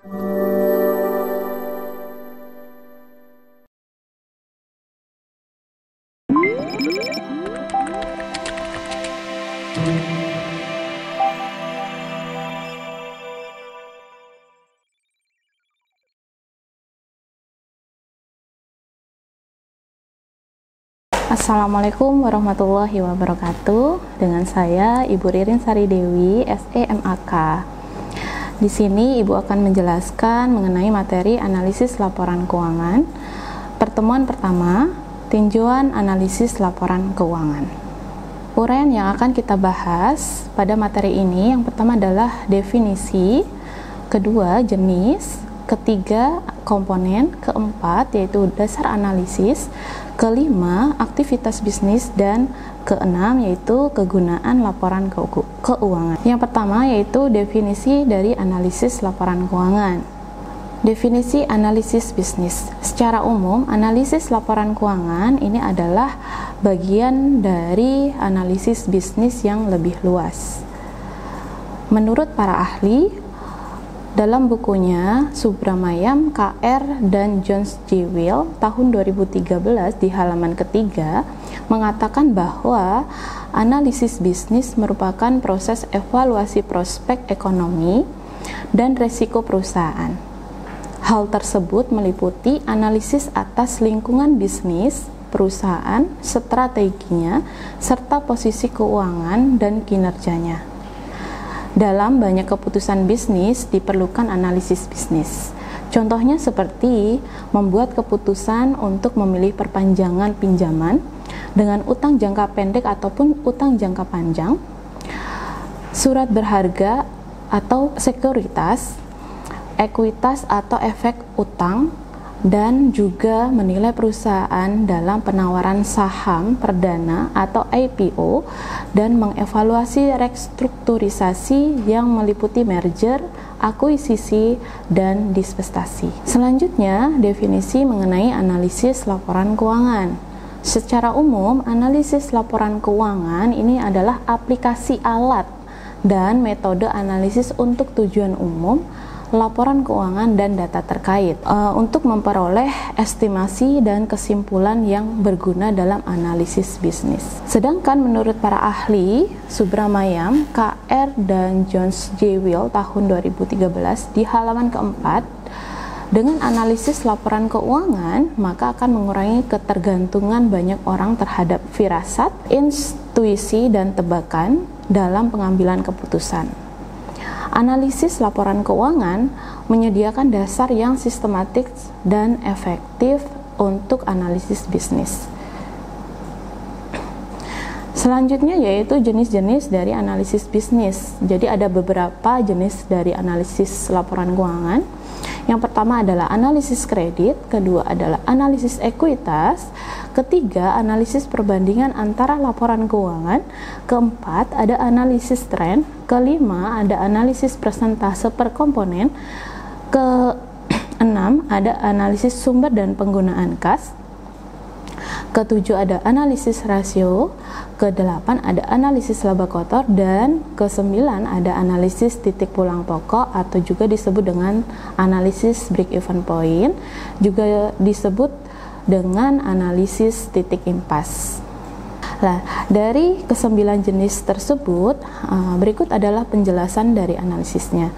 Assalamualaikum warahmatullahi wabarakatuh. Dengan saya Ibu Ririn Sari Dewi, SEMAK. Di sini Ibu akan menjelaskan mengenai materi analisis laporan keuangan. Pertemuan pertama, tinjauan analisis laporan keuangan. Uraian yang akan kita bahas pada materi ini, yang pertama adalah definisi, kedua jenis, ketiga komponen, keempat yaitu dasar analisis, kelima aktivitas bisnis, dan keenam yaitu kegunaan laporan keuangan. Yang pertama yaitu definisi dari analisis laporan keuangan. Definisi analisis bisnis. Secara umum, analisis laporan keuangan ini adalah bagian dari analisis bisnis yang lebih luas. Menurut para ahli, dalam bukunya Subramayam, KR, dan Jones J. Will tahun 2013 di halaman ketiga mengatakan bahwa analisis bisnis merupakan proses evaluasi prospek ekonomi dan resiko perusahaan. Hal tersebut meliputi analisis atas lingkungan bisnis, perusahaan, strateginya, serta posisi keuangan dan kinerjanya. Dalam banyak keputusan bisnis diperlukan analisis bisnis. Contohnya seperti membuat keputusan untuk memilih perpanjangan pinjaman dengan utang jangka pendek ataupun utang jangka panjang, surat berharga atau sekuritas, ekuitas atau efek utang, dan juga menilai perusahaan dalam penawaran saham perdana atau IPO dan mengevaluasi restrukturisasi yang meliputi merger, akuisisi, dan divestasi. Selanjutnya, definisi mengenai analisis laporan keuangan. Secara umum, analisis laporan keuangan ini adalah aplikasi alat dan metode analisis untuk tujuan umum, laporan keuangan dan data terkait untuk memperoleh estimasi dan kesimpulan yang berguna dalam analisis bisnis. Sedangkan menurut para ahli Subramayam, KR, dan Jones J. Will tahun 2013 di halaman keempat, dengan analisis laporan keuangan maka akan mengurangi ketergantungan banyak orang terhadap firasat, intuisi, dan tebakan dalam pengambilan keputusan. Analisis laporan keuangan menyediakan dasar yang sistematik dan efektif untuk analisis bisnis. Selanjutnya yaitu jenis-jenis dari analisis bisnis. Jadi ada beberapa jenis dari analisis laporan keuangan. Yang pertama adalah analisis kredit, kedua adalah analisis ekuitas, ketiga analisis perbandingan antara laporan keuangan, keempat ada analisis tren, kelima ada analisis persentase per komponen, keenam ada analisis sumber dan penggunaan kas, ketujuh ada analisis rasio, kedelapan ada analisis laba kotor, dan kesembilan ada analisis titik pulang pokok atau juga disebut dengan analisis break even point, juga disebut dengan analisis titik impas. Nah, dari kesembilan jenis tersebut, berikut adalah penjelasan dari analisisnya.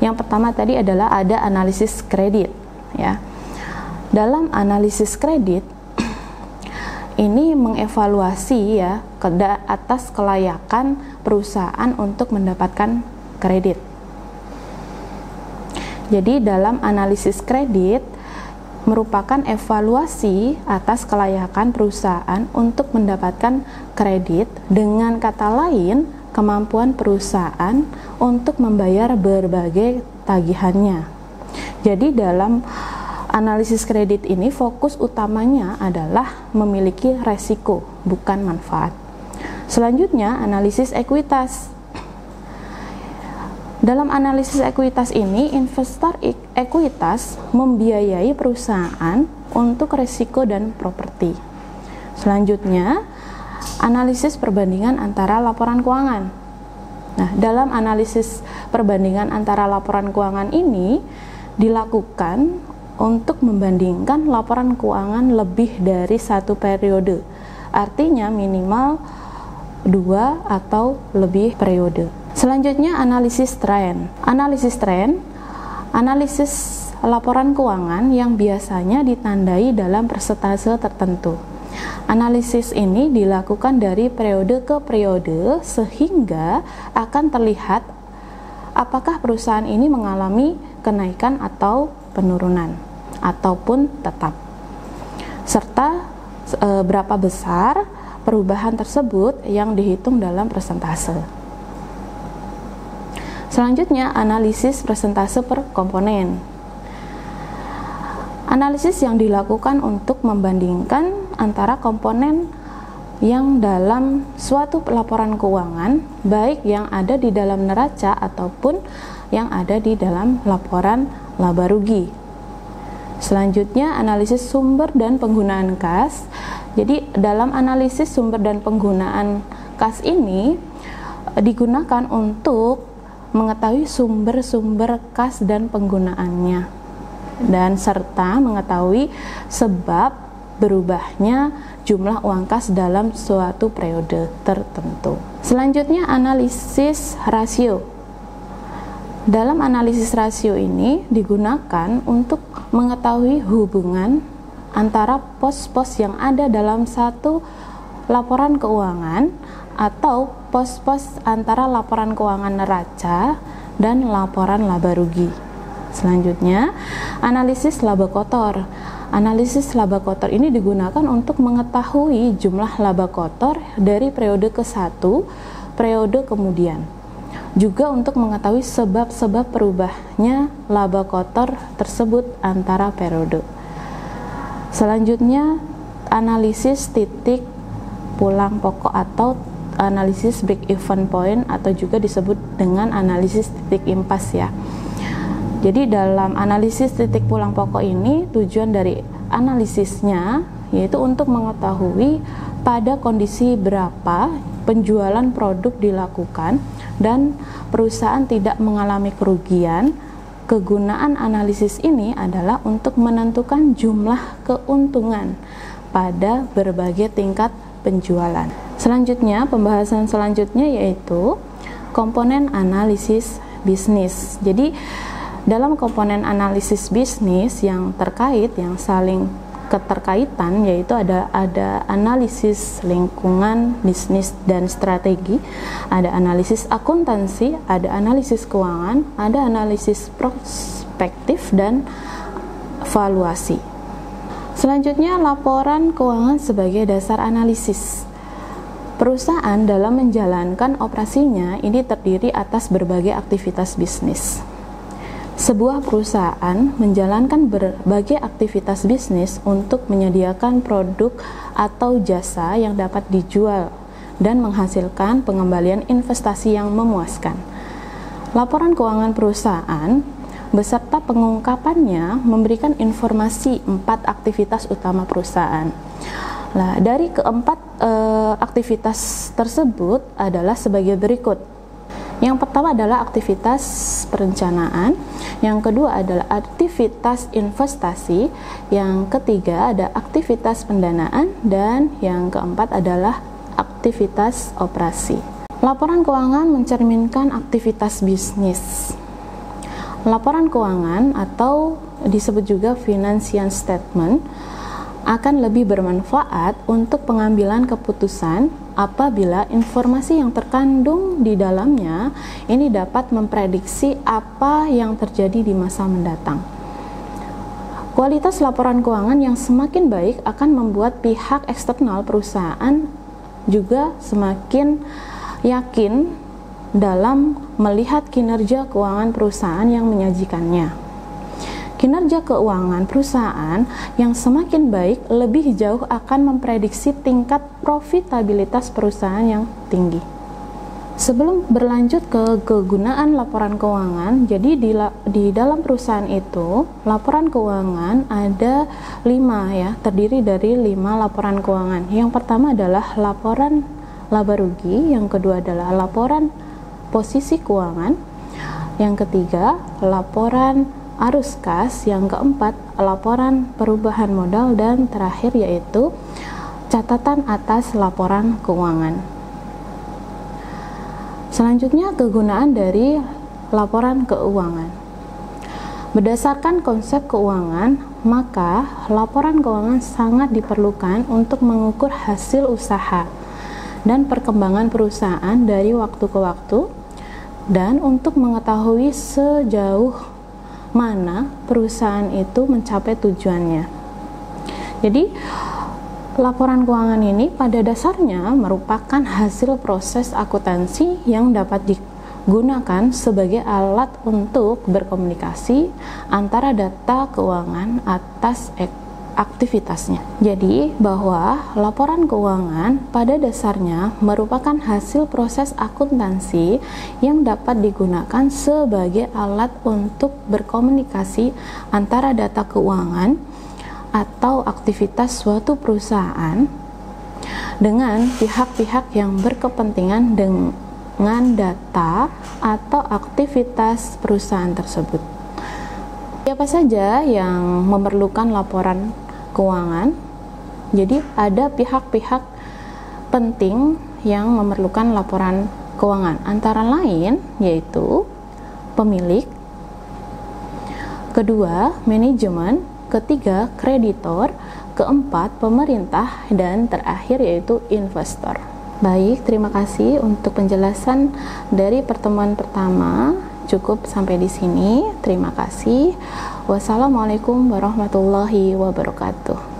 Yang pertama tadi adalah ada analisis kredit, ya. Dalam analisis kredit ini mengevaluasi ya atas kelayakan perusahaan untuk mendapatkan kredit. Jadi dalam analisis kredit merupakan evaluasi atas kelayakan perusahaan untuk mendapatkan kredit, dengan kata lain kemampuan perusahaan untuk membayar berbagai tagihannya. Jadi dalam analisis kredit ini fokus utamanya adalah memiliki resiko, bukan manfaat. Selanjutnya, analisis ekuitas. Dalam analisis ekuitas ini, investor ekuitas membiayai perusahaan untuk resiko dan properti. Selanjutnya, analisis perbandingan antara laporan keuangan. Nah, dalam analisis perbandingan antara laporan keuangan ini dilakukan untuk membandingkan laporan keuangan lebih dari satu periode. Artinya minimal 2 atau lebih periode. Selanjutnya analisis tren. Analisis tren, analisis laporan keuangan yang biasanya ditandai dalam persentase tertentu. Analisis ini dilakukan dari periode ke periode sehingga akan terlihat apakah perusahaan ini mengalami kenaikan atau penurunan ataupun tetap, serta berapa besar perubahan tersebut yang dihitung dalam persentase. Selanjutnya, analisis persentase per komponen. Analisis yang dilakukan untuk membandingkan antara komponen yang dalam suatu laporan keuangan, baik yang ada di dalam neraca ataupun yang ada di dalam laporan laba rugi. Selanjutnya, analisis sumber dan penggunaan kas. Jadi, dalam analisis sumber dan penggunaan kas ini digunakan untuk mengetahui sumber-sumber kas dan penggunaannya, dan serta mengetahui sebab berubahnya jumlah uang kas dalam suatu periode tertentu. Selanjutnya, analisis rasio. Dalam analisis rasio ini digunakan untuk mengetahui hubungan antara pos-pos yang ada dalam satu laporan keuangan atau pos-pos antara laporan keuangan neraca dan laporan laba rugi. Selanjutnya, analisis laba kotor. Analisis laba kotor ini digunakan untuk mengetahui jumlah laba kotor dari periode ke satu periode kemudian. Juga untuk mengetahui sebab-sebab perubahnya laba kotor tersebut antara periode. Selanjutnya, analisis titik pulang pokok atau analisis break even point atau juga disebut dengan analisis titik impas ya. Jadi dalam analisis titik pulang pokok ini tujuan dari analisisnya yaitu untuk mengetahui pada kondisi berapa penjualan produk dilakukan dan perusahaan tidak mengalami kerugian. Kegunaan analisis ini adalah untuk menentukan jumlah keuntungan pada berbagai tingkat penjualan. Selanjutnya, pembahasan selanjutnya yaitu komponen analisis bisnis. Jadi, dalam komponen analisis bisnis yang terkait, yang saling keterkaitan, yaitu ada analisis lingkungan, bisnis, dan strategi, ada analisis akuntansi, ada analisis keuangan, ada analisis prospektif, dan valuasi. Selanjutnya, laporan keuangan sebagai dasar analisis. Perusahaan dalam menjalankan operasinya ini terdiri atas berbagai aktivitas bisnis. Sebuah perusahaan menjalankan berbagai aktivitas bisnis untuk menyediakan produk atau jasa yang dapat dijual dan menghasilkan pengembalian investasi yang memuaskan. Laporan keuangan perusahaan beserta pengungkapannya memberikan informasi 4 aktivitas utama perusahaan. Nah, dari keempat aktivitas tersebut adalah sebagai berikut. Yang pertama adalah aktivitas perencanaan, yang kedua adalah aktivitas investasi, yang ketiga ada aktivitas pendanaan, dan yang keempat adalah aktivitas operasi. Laporan keuangan mencerminkan aktivitas bisnis. Laporan keuangan atau disebut juga financial statement akan lebih bermanfaat untuk pengambilan keputusan apabila informasi yang terkandung di dalamnya ini dapat memprediksi apa yang terjadi di masa mendatang. Kualitas laporan keuangan yang semakin baik akan membuat pihak eksternal perusahaan juga semakin yakin dalam melihat kinerja keuangan perusahaan yang menyajikannya. Kinerja keuangan perusahaan yang semakin baik lebih jauh akan memprediksi tingkat profitabilitas perusahaan yang tinggi. Sebelum berlanjut ke kegunaan laporan keuangan, jadi di dalam perusahaan itu laporan keuangan ada 5 ya, terdiri dari 5 laporan keuangan. Yang pertama adalah laporan laba rugi, yang kedua adalah laporan posisi keuangan, yang ketiga laporan arus kas, yang keempat laporan perubahan modal, dan terakhir yaitu catatan atas laporan keuangan. Selanjutnya, kegunaan dari laporan keuangan. Berdasarkan konsep keuangan, maka laporan keuangan sangat diperlukan untuk mengukur hasil usaha dan perkembangan perusahaan dari waktu ke waktu, dan untuk mengetahui sejauh mana perusahaan itu mencapai tujuannya. Jadi, laporan keuangan ini pada dasarnya merupakan hasil proses akuntansi yang dapat digunakan sebagai alat untuk berkomunikasi antara data keuangan atas aktivitasnya. Jadi, bahwa laporan keuangan pada dasarnya merupakan hasil proses akuntansi yang dapat digunakan sebagai alat untuk berkomunikasi antara data keuangan atau aktivitas suatu perusahaan dengan pihak-pihak yang berkepentingan dengan data atau aktivitas perusahaan tersebut. Siapa saja yang memerlukan laporan keuangan? Jadi ada pihak-pihak penting yang memerlukan laporan keuangan, antara lain yaitu pemilik, kedua manajemen, ketiga kreditor, keempat pemerintah, dan terakhir yaitu investor. Baik, terima kasih untuk penjelasan dari pertemuan pertama. Cukup sampai di sini. Terima kasih. Wassalamualaikum warahmatullahi wabarakatuh.